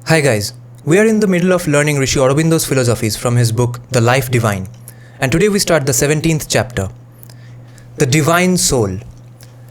Hi guys, we are in the middle of learning Rishi Aurobindo's philosophies from his book The Life Divine, and today we start the 17th chapter, The Divine Soul.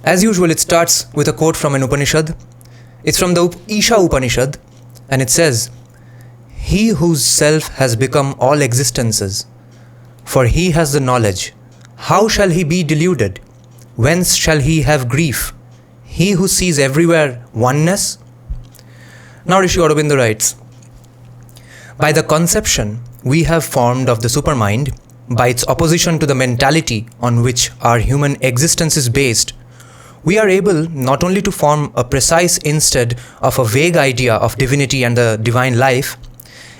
As usual, it starts with a quote from an Upanishad. It's from the Isha Upanishad, and it says, "He whose self has become all existences, for he has the knowledge, how shall he be deluded? Whence shall he have grief? He who sees everywhere oneness." Now Rishi Aurobindo writes, by the conception we have formed of the supermind, by its opposition to the mentality on which our human existence is based, we are able not only to form a precise instead of a vague idea of divinity and the divine life,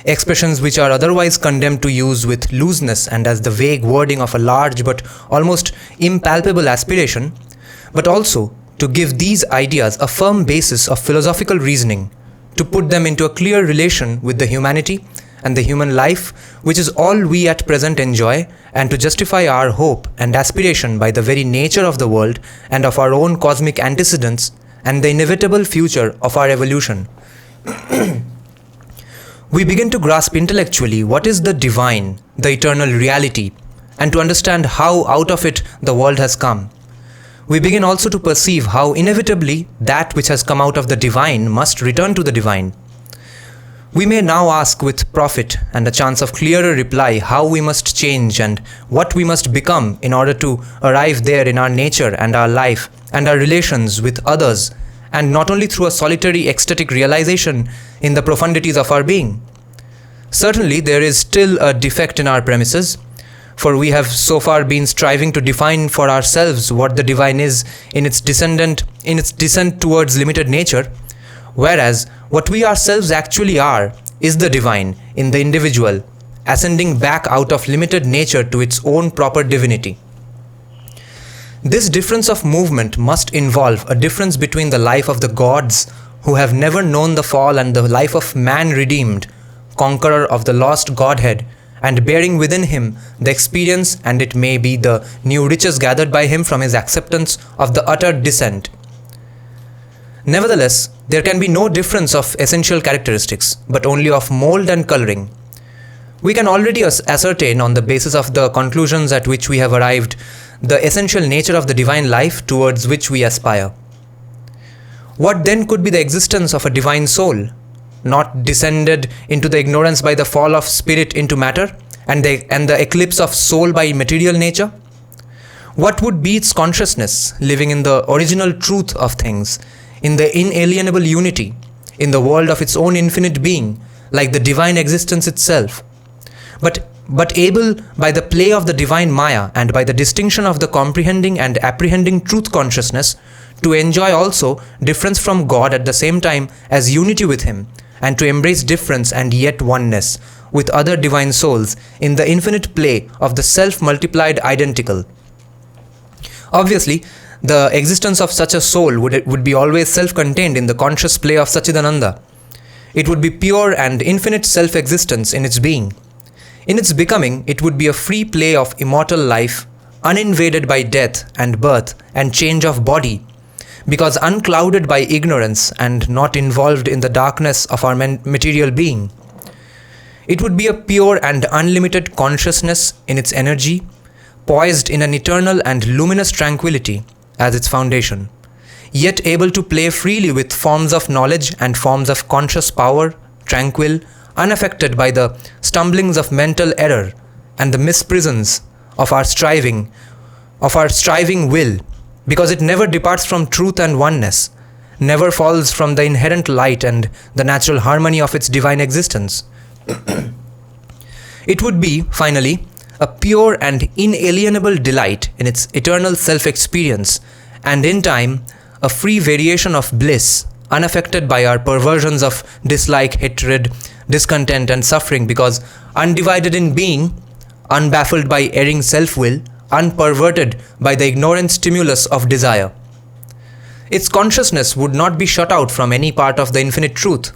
expressions which are otherwise condemned to use with looseness and as the vague wording of a large but almost impalpable aspiration, but also to give these ideas a firm basis of philosophical reasoning, to put them into a clear relation with the humanity and the human life, which is all we at present enjoy, and to justify our hope and aspiration by the very nature of the world and of our own cosmic antecedents and the inevitable future of our evolution. We begin to grasp intellectually what is the divine, the eternal reality, and to understand how out of it the world has come. We begin also to perceive how inevitably that which has come out of the divine must return to the divine. We may now ask with profit and a chance of clearer reply how we must change and what we must become in order to arrive there in our nature and our life and our relations with others, and not only through a solitary ecstatic realization in the profundities of our being. Certainly there is still a defect in our premises, for we have so far been striving to define for ourselves what the divine is in its descent towards limited nature, whereas what we ourselves actually are is the divine in the individual, ascending back out of limited nature to its own proper divinity. This difference of movement must involve a difference between the life of the gods who have never known the fall and the life of man redeemed, conqueror of the lost Godhead, and bearing within him the experience and it may be the new riches gathered by him from his acceptance of the utter descent. Nevertheless, there can be no difference of essential characteristics, but only of mold and coloring. We can already ascertain on the basis of the conclusions at which we have arrived the essential nature of the divine life towards which we aspire. What then could be the existence of a divine soul, not descended into the ignorance by the fall of spirit into matter and the eclipse of soul by material nature? What would be its consciousness, living in the original truth of things, in the inalienable unity, in the world of its own infinite being, like the divine existence itself, but able by the play of the divine Maya and by the distinction of the comprehending and apprehending truth consciousness to enjoy also difference from God at the same time as unity with him, and to embrace difference and yet oneness with other divine souls in the infinite play of the self-multiplied identical. Obviously, the existence of such a soul would be always self-contained in the conscious play of Sachidananda. It would be pure and infinite self-existence in its being. In its becoming, it would be a free play of immortal life, uninvaded by death and birth and change of body, because unclouded by ignorance and not involved in the darkness of our material being. It would be a pure and unlimited consciousness in its energy, poised in an eternal and luminous tranquility as its foundation, yet able to play freely with forms of knowledge and forms of conscious power, tranquil, unaffected by the stumblings of mental error and the misprisons of our striving will, because it never departs from truth and oneness, never falls from the inherent light and the natural harmony of its divine existence. It would be, finally, a pure and inalienable delight in its eternal self-experience, and in time, a free variation of bliss, unaffected by our perversions of dislike, hatred, discontent and suffering, because undivided in being, unbaffled by erring self-will, unperverted by the ignorant stimulus of desire. Its consciousness would not be shut out from any part of the infinite truth,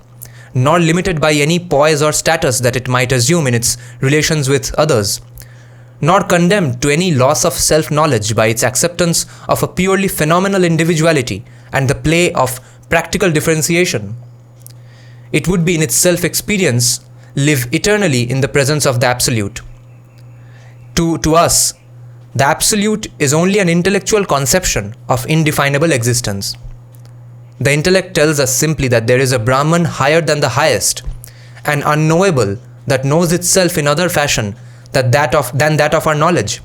nor limited by any poise or status that it might assume in its relations with others, nor condemned to any loss of self-knowledge by its acceptance of a purely phenomenal individuality and the play of practical differentiation. It would be in its self-experience, live eternally in the presence of the Absolute. To us, the Absolute is only an intellectual conception of indefinable existence. The intellect tells us simply that there is a Brahman higher than the highest, an unknowable that knows itself in other fashion than that of our knowledge.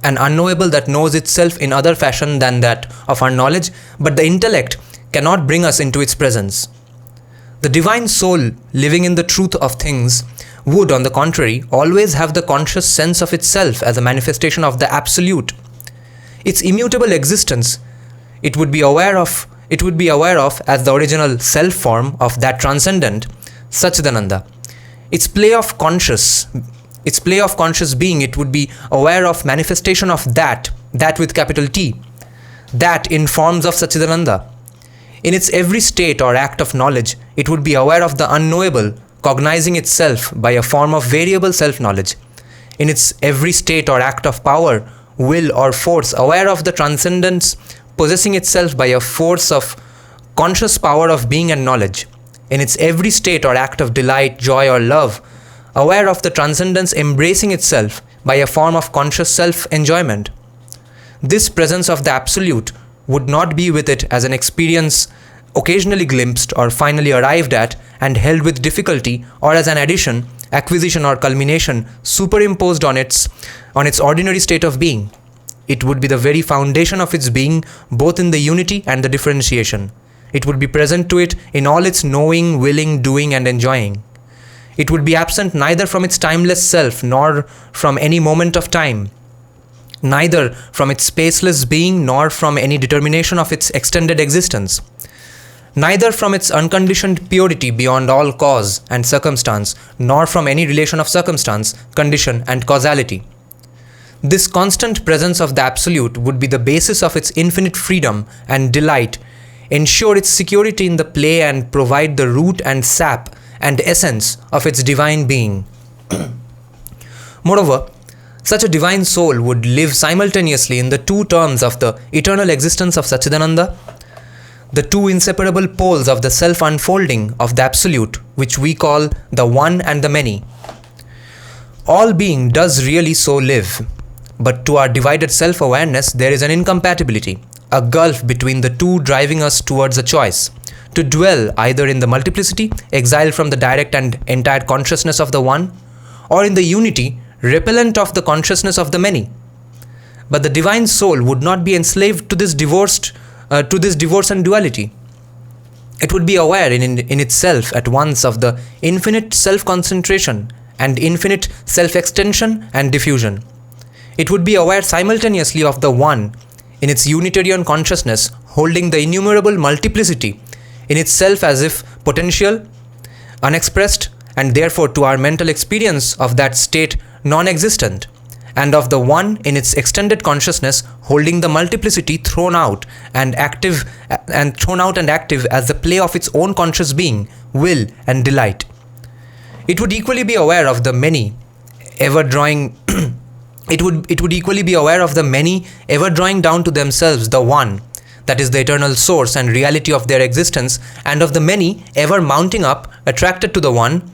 An unknowable that knows itself in other fashion than that of our knowledge, but the intellect cannot bring us into its presence. The divine soul, living in the truth of things, would, on the contrary, always have the conscious sense of itself as a manifestation of the Absolute. Its immutable existence, it would be aware of as the original self-form of that transcendent, Satchidananda. Its play of conscious being, it would be aware of manifestation of that with capital T, that in forms of Satchidananda. In its every state or act of knowledge, it would be aware of the unknowable, cognizing itself by a form of variable self-knowledge. In its every state or act of power, will or force, aware of the transcendence, possessing itself by a force of conscious power of being and knowledge. In its every state or act of delight, joy or love, aware of the transcendence embracing itself by a form of conscious self-enjoyment. This presence of the Absolute would not be with it as an experience occasionally glimpsed or finally arrived at and held with difficulty, or as an addition, acquisition or culmination superimposed on its ordinary state of being. It would be the very foundation of its being, both in the unity and the differentiation. It would be present to it in all its knowing, willing, doing and enjoying. It would be absent neither from its timeless self nor from any moment of time, neither from its spaceless being nor from any determination of its extended existence, neither from its unconditioned purity beyond all cause and circumstance, nor from any relation of circumstance, condition and causality. This constant presence of the Absolute would be the basis of its infinite freedom and delight, ensure its security in the play and provide the root and sap and essence of its divine being. Moreover, such a divine soul would live simultaneously in the two terms of the eternal existence of Satchidananda, the two inseparable poles of the self-unfolding of the Absolute, which we call the One and the Many. All being does really so live, but to our divided self-awareness there is an incompatibility, a gulf between the two driving us towards a choice, to dwell either in the multiplicity, exiled from the direct and entire consciousness of the One, or in the unity, repellent of the consciousness of the Many. But the divine soul would not be enslaved to this divorce and duality. It would be aware in itself at once of the infinite self-concentration and infinite self-extension and diffusion. It would be aware simultaneously of the One in its Unitarian consciousness, holding the innumerable multiplicity in itself as if potential, unexpressed, and therefore to our mental experience of that state non-existent, and of the One in its extended consciousness, holding the multiplicity thrown out and active as the play of its own conscious being, will and delight. It would equally be aware of the many, ever drawing it would equally be aware of the many ever drawing down to themselves the One, that is the eternal source and reality of their existence, and of the many ever mounting up, attracted to the One,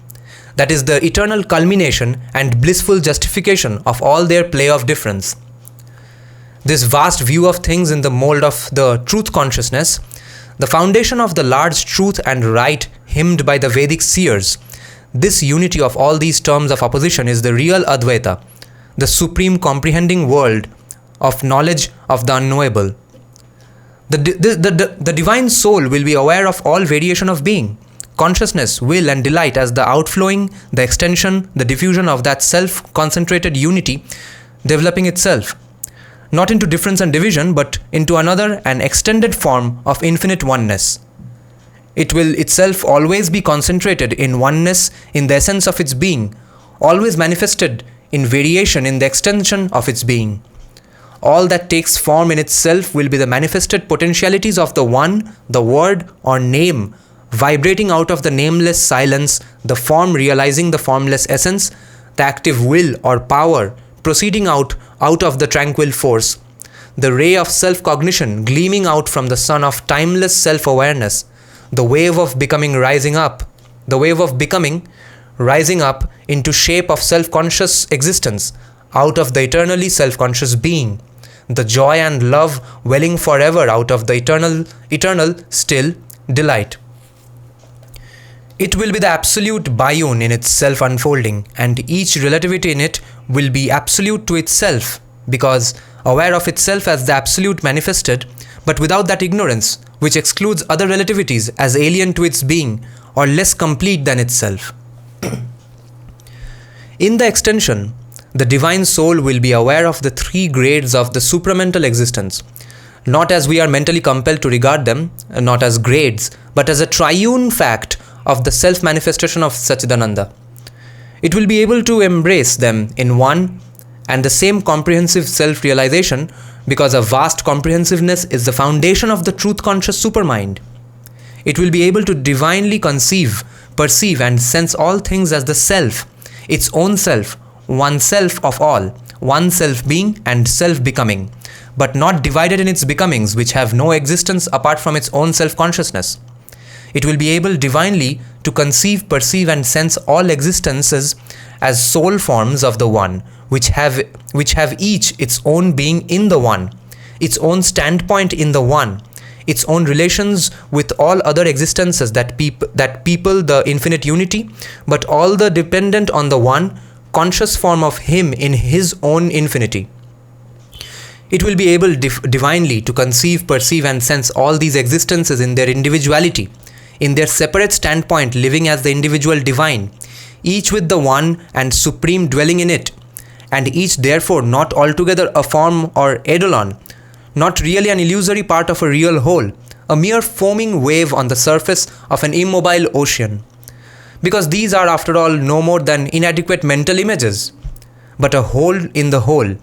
that is the eternal culmination and blissful justification of all their play of difference. This vast view of things in the mold of the truth consciousness, the foundation of the large truth and right hymned by the Vedic seers, this unity of all these terms of opposition is the real Advaita, the supreme comprehending world of knowledge of the unknowable. The divine soul will be aware of all variation of being, consciousness, will and delight as the outflowing, the extension, the diffusion of that self-concentrated unity developing itself, not into difference and division, but into another and extended form of infinite oneness. It will itself always be concentrated in oneness in the essence of its being, always manifested in variation in the extension of its being. All that takes form in itself will be the manifested potentialities of the One, the word or name, vibrating out of the nameless silence, the form realizing the formless essence, the active will or power proceeding out of the tranquil force, the ray of self-cognition gleaming out from the sun of timeless self-awareness, the wave of becoming rising up into shape of self-conscious existence out of the eternally self-conscious being, the joy and love welling forever out of the eternal still delight. It will be the absolute biune in its self-unfolding, and each relativity in it will be absolute to itself, because aware of itself as the absolute manifested, but without that ignorance, which excludes other relativities as alien to its being or less complete than itself. In the extension, the divine soul will be aware of the three grades of the supramental existence, not as we are mentally compelled to regard them, not as grades, but as a triune fact of the self-manifestation of Satchidananda. It will be able to embrace them in one and the same comprehensive self-realization, because a vast comprehensiveness is the foundation of the truth-conscious supermind. It will be able to divinely conceive, perceive and sense all things as the self, its own self, one self of all, one self-being and self-becoming, but not divided in its becomings which have no existence apart from its own self-consciousness. It will be able divinely to conceive, perceive and sense all existences as soul forms of the One, which have each its own being in the One, its own standpoint in the One, its own relations with all other existences that people the infinite unity, but all the dependent on the One, conscious form of Him in His own infinity. It will be able divinely to conceive, perceive and sense all these existences in their individuality, in their separate standpoint living as the individual divine, each with the One and Supreme dwelling in it, and each therefore not altogether a form or eidolon, not really an illusory part of a real whole, a mere foaming wave on the surface of an immobile ocean. Because these are after all no more than inadequate mental images, but a whole in the whole,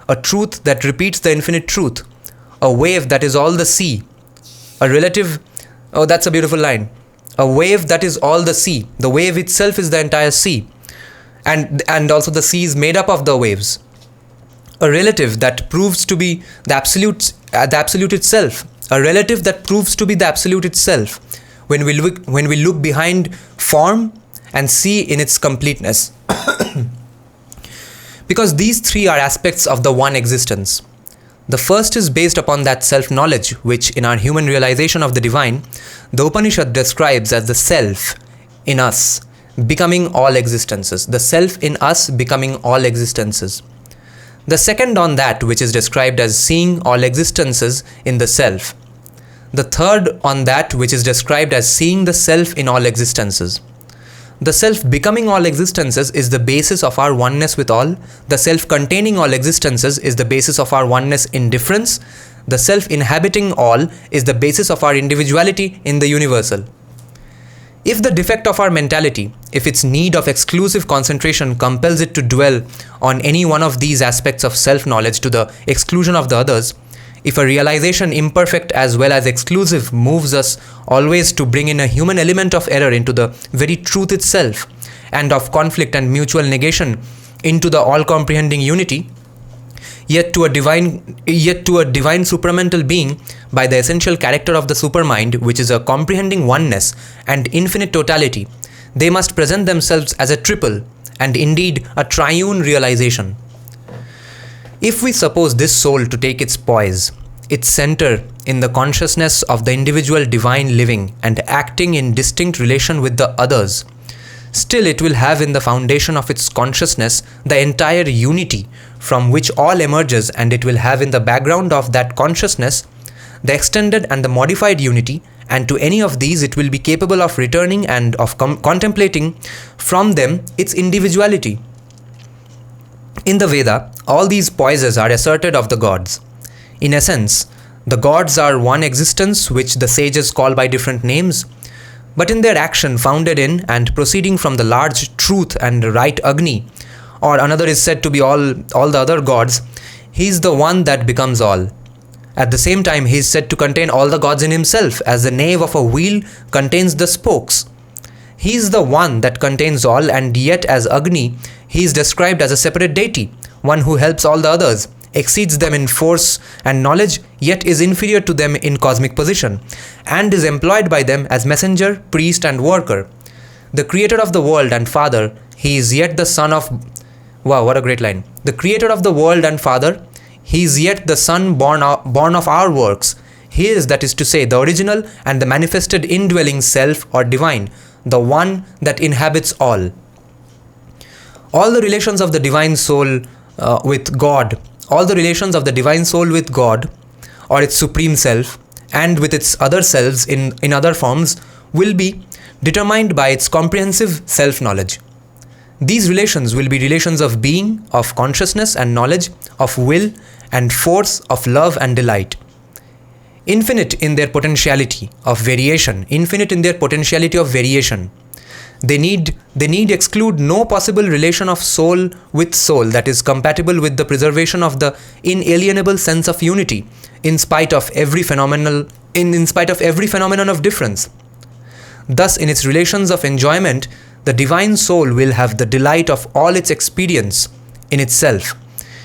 a truth that repeats the infinite truth, a wave that is all the sea, a relative, oh that's a beautiful line, a wave that is all the sea, the wave itself is the entire sea, and also the sea is made up of the waves, a relative that proves to be the absolute itself, a relative that proves to be the absolute itself, when we look behind form and see in its completeness. Because these three are aspects of the one existence. The first is based upon that self-knowledge which in our human realization of the divine, the Upanishad describes as the self in us becoming all existences. The self in us becoming all existences. The second on that which is described as seeing all existences in the self. The third on that which is described as seeing the self in all existences. The self becoming all existences is the basis of our oneness with all. The self containing all existences is the basis of our oneness in difference. The self inhabiting all is the basis of our individuality in the universal. If the defect of our mentality, if its need of exclusive concentration compels it to dwell on any one of these aspects of self-knowledge to the exclusion of the others, if a realization imperfect as well as exclusive moves us always to bring in a human element of error into the very truth itself, and of conflict and mutual negation into the all-comprehending unity, yet to a divine supramental being by the essential character of the supermind, which is a comprehending oneness and infinite totality, they must present themselves as a triple and indeed a triune realization. If we suppose this soul to take its poise, its center in the consciousness of the individual divine living and acting in distinct relation with the others, still it will have in the foundation of its consciousness the entire unity from which all emerges, and it will have in the background of that consciousness the extended and the modified unity, and to any of these it will be capable of returning and of contemplating from them its individuality. In the Veda, all these poises are asserted of the gods. In essence, the gods are one existence which the sages call by different names, but in their action founded in and proceeding from the large truth and right Agni, or another is said to be all the other gods, he is the one that becomes all. At the same time, he is said to contain all the gods in himself, as the nave of a wheel contains the spokes. He is the one that contains all, and yet as Agni, he is described as a separate deity, one who helps all the others, exceeds them in force and knowledge, yet is inferior to them in cosmic position, and is employed by them as messenger, priest, and worker. The creator of the world and father, he is yet the son of... Wow, what a great line. The creator of the world and father, he is yet the son born of our works. He is, that is to say, the original and the manifested indwelling self or divine, the one that inhabits all. All the relations of the divine soul with God, all the relations of the divine soul with God or its supreme self and with its other selves in other forms will be determined by its comprehensive self-knowledge. These relations will be relations of being, of consciousness and knowledge, of will and force, of love and delight. Infinite in their potentiality of variation, They need exclude no possible relation of soul with soul that is compatible with the preservation of the inalienable sense of unity in spite of every phenomenon of difference. Thus, in its relations of enjoyment, the divine soul will have the delight of all its experience in itself.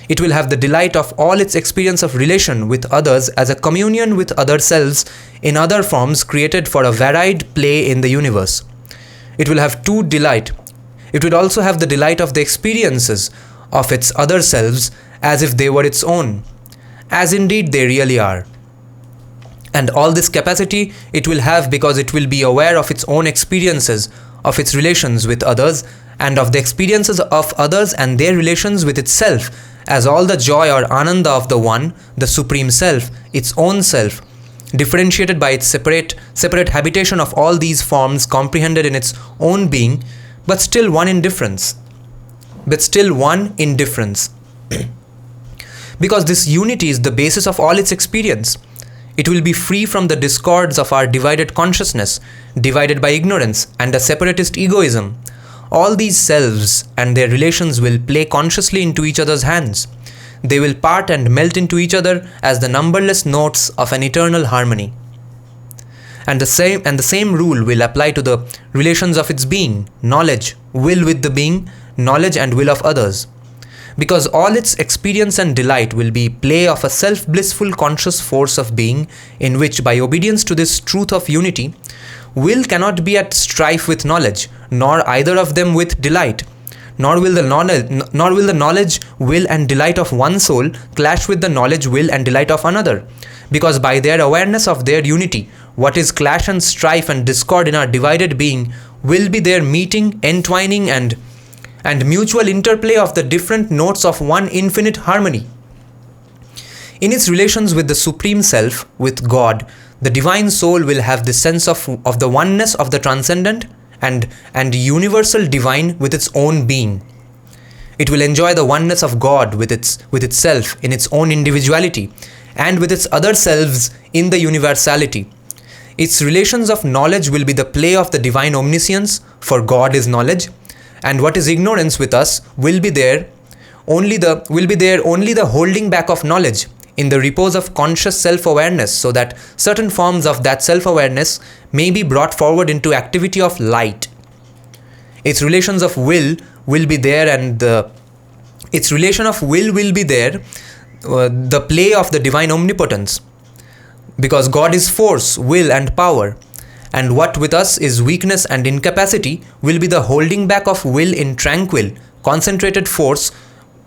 It will have the delight of all its experience of relation with others as a communion with other selves in other forms created for a varied play in the universe. It will have two delight. It will also have the delight of the experiences of its other selves as if they were its own, as indeed they really are. And all this capacity it will have because it will be aware of its own experiences, of its relations with others, and of the experiences of others and their relations with itself, as all the joy or ananda of the one, the supreme self, its own self, differentiated by its separate habitation of all these forms comprehended in its own being, but still one in difference. Because this unity is the basis of all its experience. It will be free from the discords of our divided consciousness, divided by ignorance and a separatist egoism. All these selves and their relations will play consciously into each other's hands. They will part and melt into each other as the numberless notes of an eternal harmony. And the same rule will apply to the relations of its being, knowledge, will with the being, knowledge and will of others. Because all its experience and delight will be play of a self-blissful conscious force of being in which, by obedience to this truth of unity, will cannot be at strife with knowledge, nor either of them with delight. Nor will the knowledge, will and delight of one soul clash with the knowledge, will and delight of another. Because by their awareness of their unity, what is clash and strife and discord in our divided being will be their meeting, entwining and mutual interplay of the different notes of one infinite harmony. In its relations with the Supreme Self, with God, the divine soul will have the sense of the oneness of the transcendent and universal divine with its own being. It will enjoy the oneness of God with itself in its own individuality and with its other selves in the universality. Its relations of knowledge will be the play of the divine omniscience, for God is knowledge, and what is ignorance with us will be there only the holding back of knowledge in the repose of conscious self-awareness, so that certain forms of that self-awareness may be brought forward into activity of light. Its relations of will be there, and the play of the divine omnipotence, because God is force, will and power, and what with us is weakness and incapacity will be the holding back of will in tranquil concentrated force,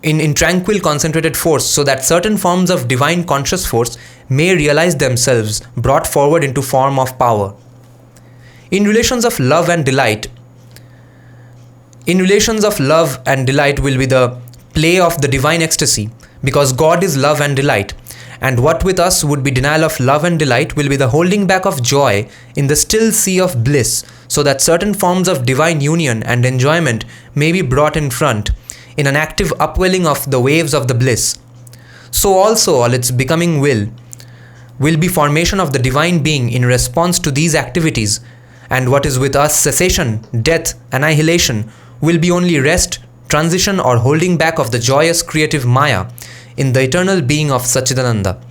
so that certain forms of divine conscious force may realize themselves brought forward into form of power. In relations of love and delight will be the play of the divine ecstasy, because God is love and delight, and what with us would be denial of love and delight will be the holding back of joy in the still sea of bliss, so that certain forms of divine union and enjoyment may be brought in front, in an active upwelling of the waves of the bliss. So also all its becoming will be formation of the divine being in response to these activities, and what is with us cessation, death, annihilation will be only rest, transition or holding back of the joyous creative Maya in the eternal being of Satchidananda.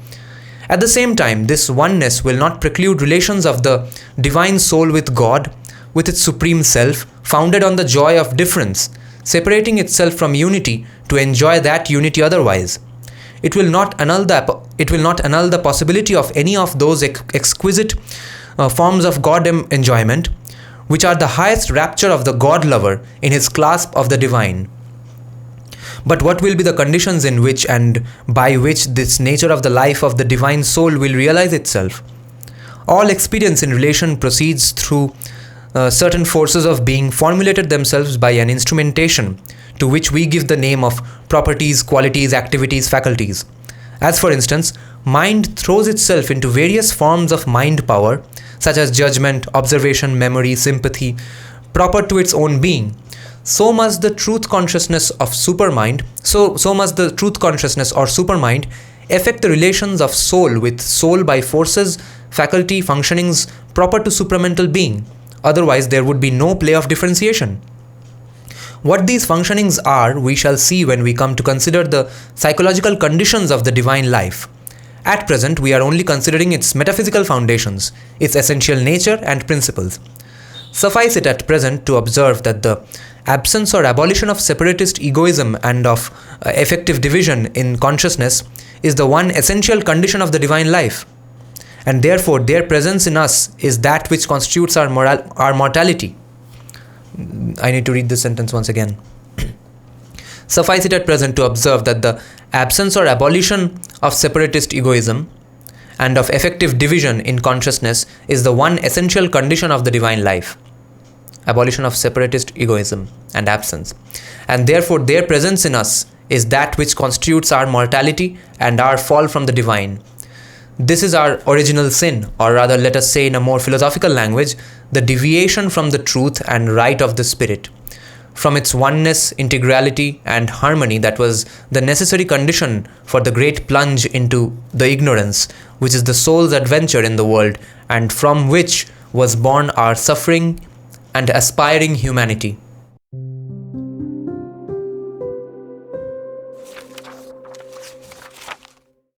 At the same time, this oneness will not preclude relations of the divine soul with God, with its supreme self, founded on the joy of difference, separating itself from unity to enjoy that unity otherwise. it will not annul the possibility of any of those exquisite forms of God enjoyment, which are the highest rapture of the God lover in his clasp of the divine. But what will be the conditions in which and by which this nature of the life of the divine soul will realize itself? All experience in relation proceeds through certain forces of being formulated themselves by an instrumentation to which we give the name of properties, qualities, activities, faculties. As for instance, mind throws itself into various forms of mind power, such as judgment, observation, memory, sympathy, proper to its own being. So must the truth consciousness of supermind, so must the truth consciousness or supermind affect the relations of soul with soul by forces, faculty, functionings proper to supramental being. Otherwise, there would be no play of differentiation. What these functionings are, we shall see when we come to consider the psychological conditions of the divine life. At present, we are only considering its metaphysical foundations, its essential nature and principles. Suffice it at present to observe that the absence or abolition of separatist egoism and of effective division in consciousness is the one essential condition of the divine life, and therefore their presence in us is that which constitutes our mortality. I need to read this sentence once again. Suffice it at present to observe that the absence or abolition of separatist egoism and of effective division in consciousness is the one essential condition of the divine life. Abolition of separatist egoism and absence. And therefore their presence in us is that which constitutes our mortality and our fall from the divine. This is our original sin, or rather let us say in a more philosophical language, the deviation from the truth and right of the spirit, from its oneness, integrality and harmony that was the necessary condition for the great plunge into the ignorance, which is the soul's adventure in the world, and from which was born our suffering and aspiring humanity.